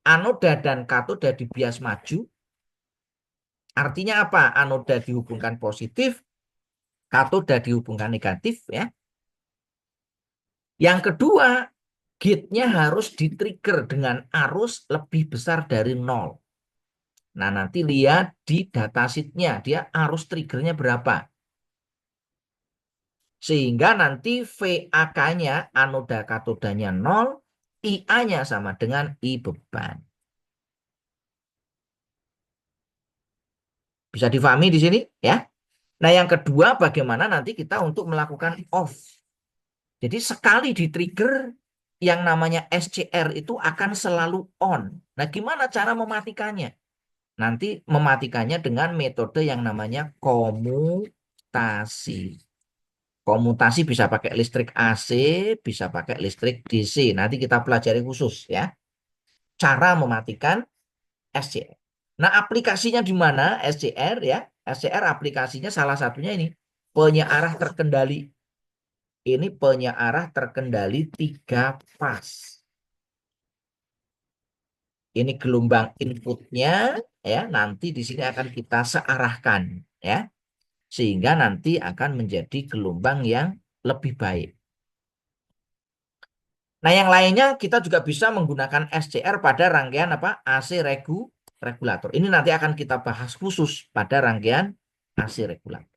Anoda dan katoda dibias maju. Artinya apa? Anoda dihubungkan positif, katoda dihubungkan negatif ya. Yang kedua, gate-nya harus di-trigger dengan arus lebih besar dari 0. Nah, nanti lihat di datasheet-nya, dia arus triggernya berapa. Sehingga nanti VAK-nya, anoda katodanya 0, IA-nya sama dengan I beban. Bisa difahami di sini ya. Nah, yang kedua bagaimana nanti kita untuk melakukan off. Jadi sekali di-trigger yang namanya SCR itu akan selalu on. Nah, gimana cara mematikannya? Nanti mematikannya dengan metode yang namanya komutasi. Komutasi bisa pakai listrik AC, bisa pakai listrik DC. Nanti kita pelajari khusus ya. Cara mematikan SCR. Nah, aplikasinya di mana SCR ya? SCR aplikasinya salah satunya ini penyearah terkendali. Ini penyearah terkendali 3 fase. Ini gelombang inputnya ya, nanti di sini akan kita searahkan ya, sehingga nanti akan menjadi gelombang yang lebih baik. Nah, yang lainnya kita juga bisa menggunakan SCR pada rangkaian apa? AC regulator. Ini nanti akan kita bahas khusus pada rangkaian AC regulator.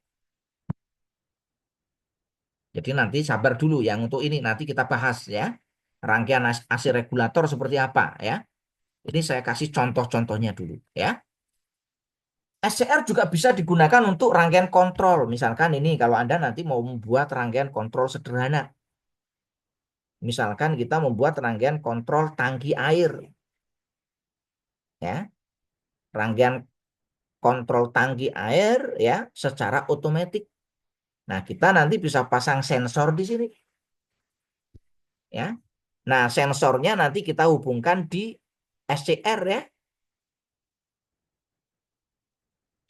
Jadi nanti sabar dulu yang untuk ini nanti kita bahas ya. Rangkaian AC regulator seperti apa ya. Ini saya kasih contoh-contohnya dulu ya. SCR juga bisa digunakan untuk rangkaian kontrol. Misalkan ini kalau Anda nanti mau membuat rangkaian kontrol sederhana. Misalkan kita membuat rangkaian kontrol tangki air. Ya. Rangkaian kontrol tangki air ya secara otomatis. Nah, kita nanti bisa pasang sensor di sini. Ya. Nah, sensornya nanti kita hubungkan di SCR ya.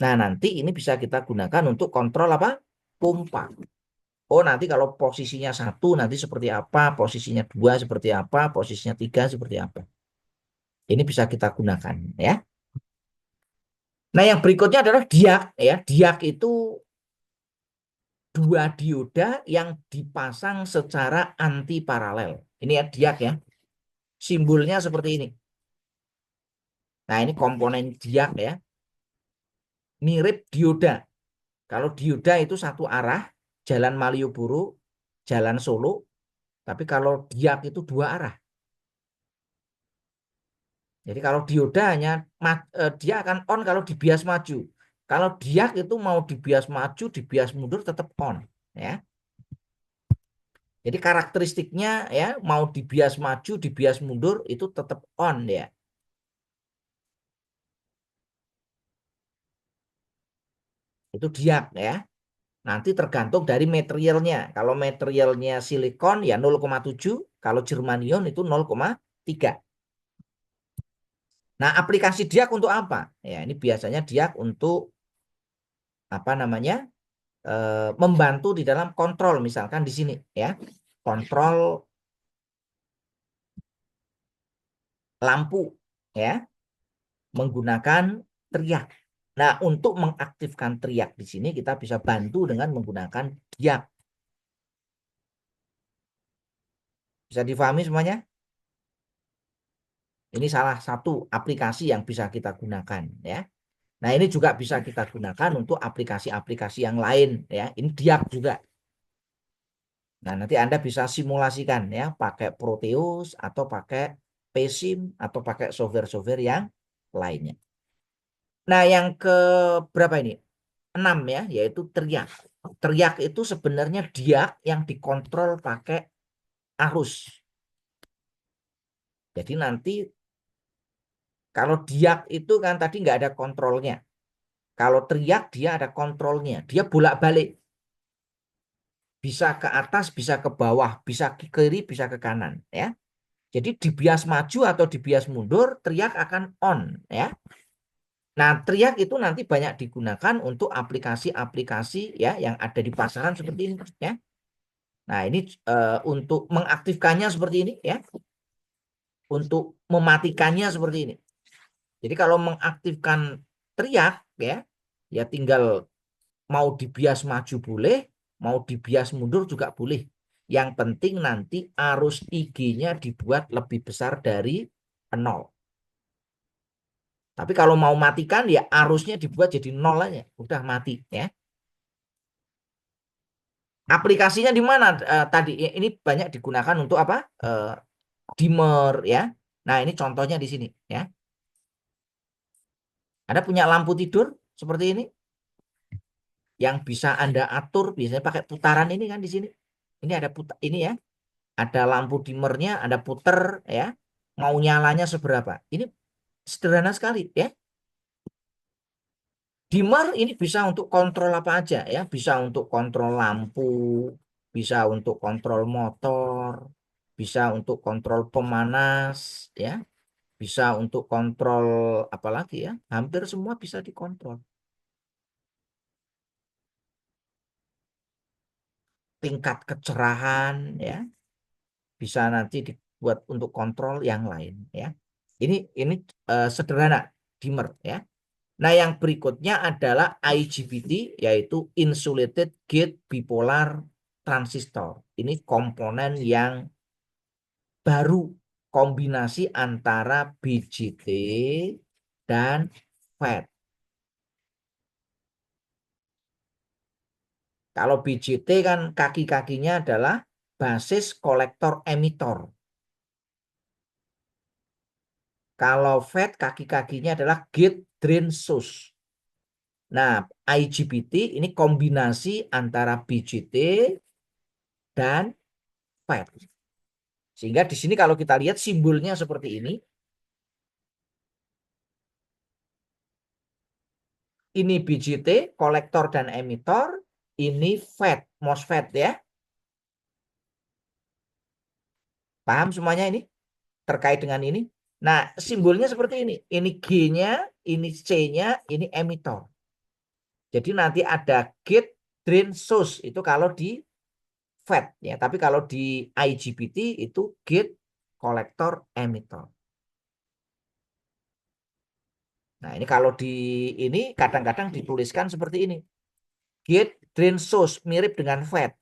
Nah, nanti ini bisa kita gunakan untuk kontrol apa? Pompa. Oh, nanti kalau posisinya 1 nanti seperti apa, posisinya 2 seperti apa, posisinya 3 seperti apa. Ini bisa kita gunakan ya. Nah, yang berikutnya adalah diak ya. Diak itu dua dioda yang dipasang secara anti paralel. Ini ya diak ya. Simbolnya seperti ini. Nah, ini komponen diak ya. Mirip dioda. Kalau dioda itu satu arah, jalan Malioboro, jalan Solo. Tapi kalau diak itu dua arah. Jadi kalau dioda hanya dia akan on kalau dibias maju. Kalau diak itu mau dibias maju, dibias mundur tetap on, ya. Jadi karakteristiknya ya mau dibias maju, dibias mundur itu tetap on ya. Itu diak ya. Nanti tergantung dari materialnya. Kalau materialnya silikon ya 0,7, kalau germanium itu 0,3. Nah, aplikasi diak untuk apa? Ya, ini biasanya diak untuk apa namanya? Membantu di dalam kontrol misalkan di sini ya. Kontrol lampu ya menggunakan teriak. Nah, untuk mengaktifkan teriak di sini kita bisa bantu dengan menggunakan diak. Bisa difahami semuanya? Ini salah satu aplikasi yang bisa kita gunakan ya. Nah, ini juga bisa kita gunakan untuk aplikasi-aplikasi yang lain ya. Ini diak juga. Nah, nanti Anda bisa simulasikan ya pakai Proteus atau pakai PSIM atau pakai software-software yang lainnya. Nah, yang ke berapa ini? 6 ya, yaitu teriak. Teriak itu sebenarnya diak yang dikontrol pakai arus. Jadi nanti kalau diak itu kan tadi nggak ada kontrolnya. Kalau teriak dia ada kontrolnya. Dia bolak-balik. Bisa ke atas, bisa ke bawah, bisa ke kiri, bisa ke kanan. Ya. Jadi dibias maju atau dibias mundur, teriak akan on. Ya. Nah, teriak itu nanti banyak digunakan untuk aplikasi-aplikasi ya yang ada di pasaran seperti ini. Ya. Nah, ini untuk mengaktifkannya seperti ini. Ya. Untuk mematikannya seperti ini. Jadi kalau mengaktifkan teriak ya, ya tinggal mau dibias maju boleh, mau dibias mundur juga boleh. Yang penting nanti arus IG-nya dibuat lebih besar dari 0. Tapi kalau mau matikan ya arusnya dibuat jadi 0 aja, udah mati ya. Aplikasinya di mana tadi? Ini banyak digunakan untuk apa? Dimmer ya. Nah, ini contohnya di sini ya. Ada punya lampu tidur seperti ini yang bisa Anda atur biasanya pakai putaran ini kan di sini. Ini ada ini ya. Ada lampu dimmernya, ada puter ya. Mau nyalanya seberapa? Ini sederhana sekali ya. Dimmer ini bisa untuk kontrol apa aja ya. Bisa untuk kontrol lampu, bisa untuk kontrol motor, bisa untuk kontrol pemanas ya. Bisa untuk kontrol apa lagi ya. Hampir semua bisa dikontrol. Tingkat kecerahan ya. Bisa nanti dibuat untuk kontrol yang lain ya. Ini sederhana dimmer ya. Nah, yang berikutnya adalah IGBT yaitu insulated gate bipolar transistor. Ini komponen yang baru kombinasi antara BJT dan FET. Kalau BJT kan kaki-kakinya adalah basis kolektor emitor. Kalau FET kaki-kakinya adalah gate drain source. Nah, IGBT ini kombinasi antara BJT dan FET. Sehingga di sini kalau kita lihat simbolnya seperti ini. Ini BJT, kolektor dan emitor. Ini FET, MOSFET ya. Paham semuanya ini? Terkait dengan ini. Nah, simbolnya seperti ini. Ini G-nya, ini C-nya, ini emitor. Jadi nanti ada gate drain source. Itu kalau di FET ya. Tapi kalau di IGBT itu gate kolektor emitor. Nah, ini kalau di ini kadang-kadang dituliskan seperti ini. Gate drain source mirip dengan FET.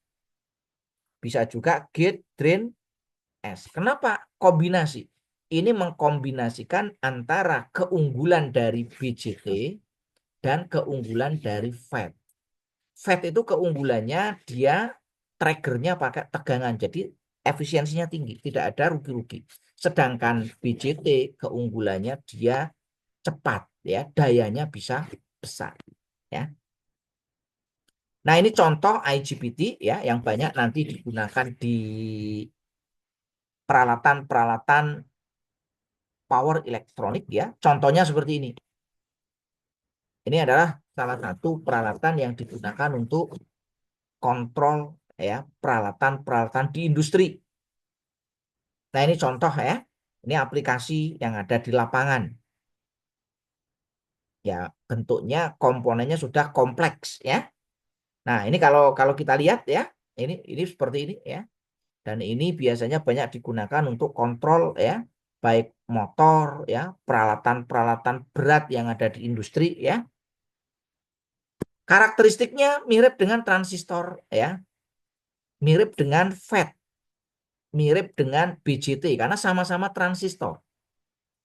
Bisa juga gate drain S. Kenapa kombinasi? Ini mengkombinasikan antara keunggulan dari BJT dan keunggulan dari FET. FET itu keunggulannya dia triggernya pakai tegangan. Jadi efisiensinya tinggi, tidak ada rugi-rugi. Sedangkan BJT keunggulannya dia cepat ya, dayanya bisa besar ya. Nah, ini contoh IGBT ya yang banyak nanti digunakan di peralatan-peralatan power elektronik ya. Contohnya seperti ini. Ini adalah salah satu peralatan yang digunakan untuk kontrol ya, peralatan-peralatan di industri. Nah, ini contoh ya. Ini aplikasi yang ada di lapangan. Ya, bentuknya komponennya sudah kompleks ya. Nah, ini kalau kalau kita lihat ya, ini seperti ini ya. Dan ini biasanya banyak digunakan untuk kontrol ya, baik motor ya, peralatan-peralatan berat yang ada di industri ya. Karakteristiknya mirip dengan transistor ya, mirip dengan FET, mirip dengan BJT karena sama-sama transistor.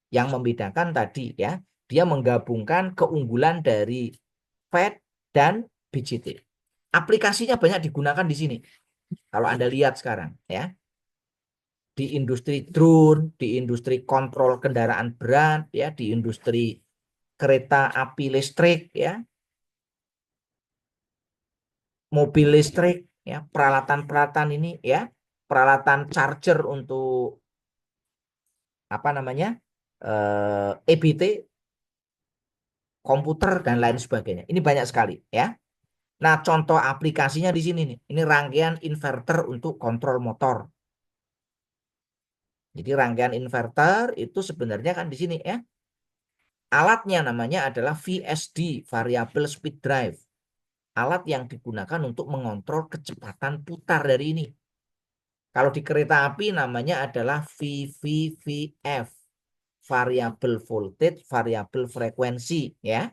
Yang membedakan tadi ya, dia menggabungkan keunggulan dari FET dan BJT. Aplikasinya banyak digunakan di sini. Kalau Anda lihat sekarang ya, di industri drone, di industri kontrol kendaraan berat ya, di industri kereta api listrik ya, mobil listrik ya, peralatan-peralatan ini ya, peralatan charger untuk apa namanya? EBT, komputer dan lain sebagainya. Ini banyak sekali ya. Nah, contoh aplikasinya di sini nih. Ini rangkaian inverter untuk kontrol motor. Jadi rangkaian inverter itu sebenarnya kan di sini ya. Alatnya namanya adalah VSD, Variable Speed Drive. Alat yang digunakan untuk mengontrol kecepatan putar dari ini. Kalau di kereta api namanya adalah VVVF, Variable Voltage, Variable Frekuensi ya.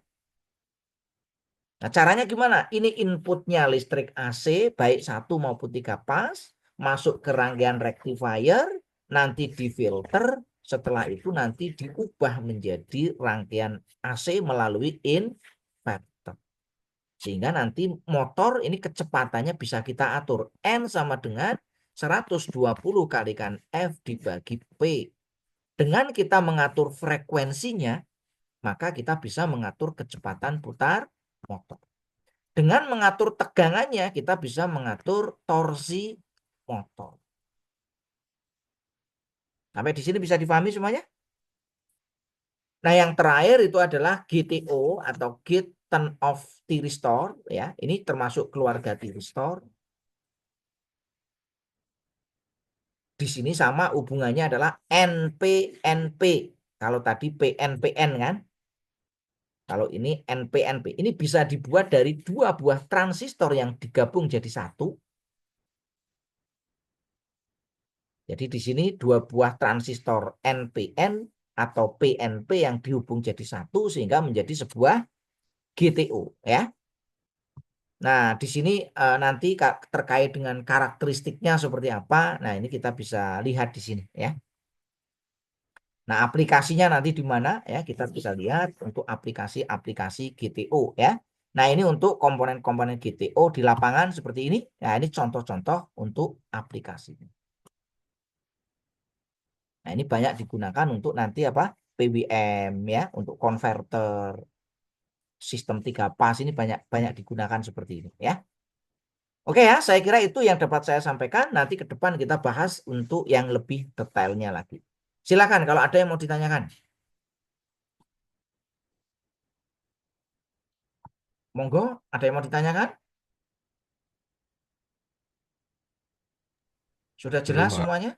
Nah, caranya gimana? Ini inputnya listrik AC, baik 1 maupun 3 pas, masuk ke rangkaian rectifier, nanti difilter, setelah itu nanti diubah menjadi rangkaian AC melalui inverter. Sehingga nanti motor ini kecepatannya bisa kita atur. N sama dengan 120 kalikan F dibagi P. Dengan kita mengatur frekuensinya, maka kita bisa mengatur kecepatan putar motor. Dengan mengatur tegangannya, kita bisa mengatur torsi motor. Sampai di sini bisa dipahami semuanya? Nah, yang terakhir itu adalah GTO atau Gate Turn Off Thyristor ya. Ini termasuk keluarga thyristor. Di sini sama hubungannya adalah NP-NP. Kalau tadi PN-PN kan. Kalau ini NP-NP. Ini bisa dibuat dari dua buah transistor yang digabung jadi satu. Jadi di sini dua buah transistor NPN atau PNP yang dihubung jadi satu sehingga menjadi sebuah GTO ya. Nah, di sini nanti terkait dengan karakteristiknya seperti apa. Nah, ini kita bisa lihat di sini ya. Nah, aplikasinya nanti di mana ya, kita bisa lihat untuk aplikasi-aplikasi GTO ya. Nah, ini untuk komponen-komponen GTO di lapangan seperti ini. Nah, ini contoh-contoh untuk aplikasinya. Nah, ini banyak digunakan untuk nanti apa? PWM ya, untuk konverter, sistem 3 pas ini banyak banyak digunakan seperti ini ya. Oke ya, saya kira itu yang dapat saya sampaikan. Nanti ke depan kita bahas untuk yang lebih detailnya lagi. Silakan kalau ada yang mau ditanyakan. Monggo, ada yang mau ditanyakan? Sudah Belum, jelas Pak. semuanya?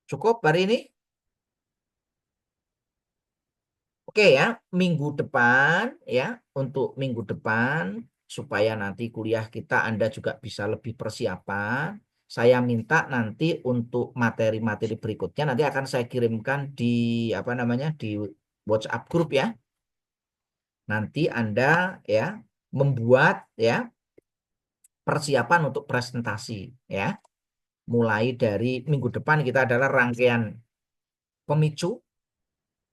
Cukup hari ini? Oke ya, minggu depan ya, untuk minggu depan supaya nanti kuliah kita Anda juga bisa lebih persiapan. Saya minta nanti untuk materi-materi berikutnya nanti akan saya kirimkan di apa namanya di WhatsApp grup ya. Nanti Anda ya membuat ya persiapan untuk presentasi ya. Mulai dari minggu depan kita adalah rangkaian pemicu,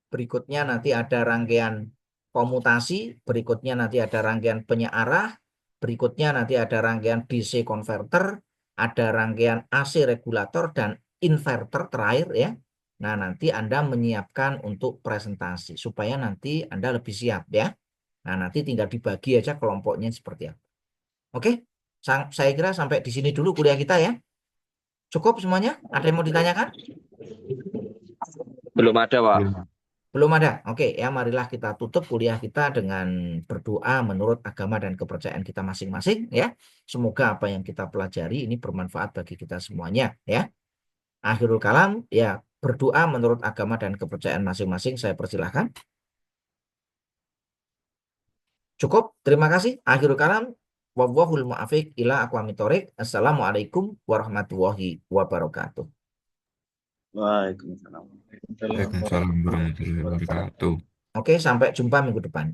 berikutnya nanti ada rangkaian komutasi, berikutnya nanti ada rangkaian penyearah, berikutnya nanti ada rangkaian DC converter, ada rangkaian AC regulator dan inverter terakhir ya. Nah, nanti Anda menyiapkan untuk presentasi supaya nanti Anda lebih siap ya. Nah, nanti tinggal dibagi aja kelompoknya seperti apa. Oke, saya kira sampai di sini dulu kuliah kita ya. Cukup semuanya? Ada yang mau ditanyakan? Belum ada, Pak. Belum. Belum ada. Oke, ya marilah kita tutup kuliah kita dengan berdoa menurut agama dan kepercayaan kita masing-masing ya. Semoga apa yang kita pelajari ini bermanfaat bagi kita semuanya ya. Akhirul kalam ya, berdoa menurut agama dan kepercayaan masing-masing, saya persilahkan. Cukup, terima kasih. Akhirul kalam, wallahul muwaffiq ila aqwamit thoriq. Assalamualaikum warahmatullahi wabarakatuh. Waalaikumsalam. Waalaikumsalam warahmatullahi wabarakatuh. Oke, sampai jumpa minggu depan.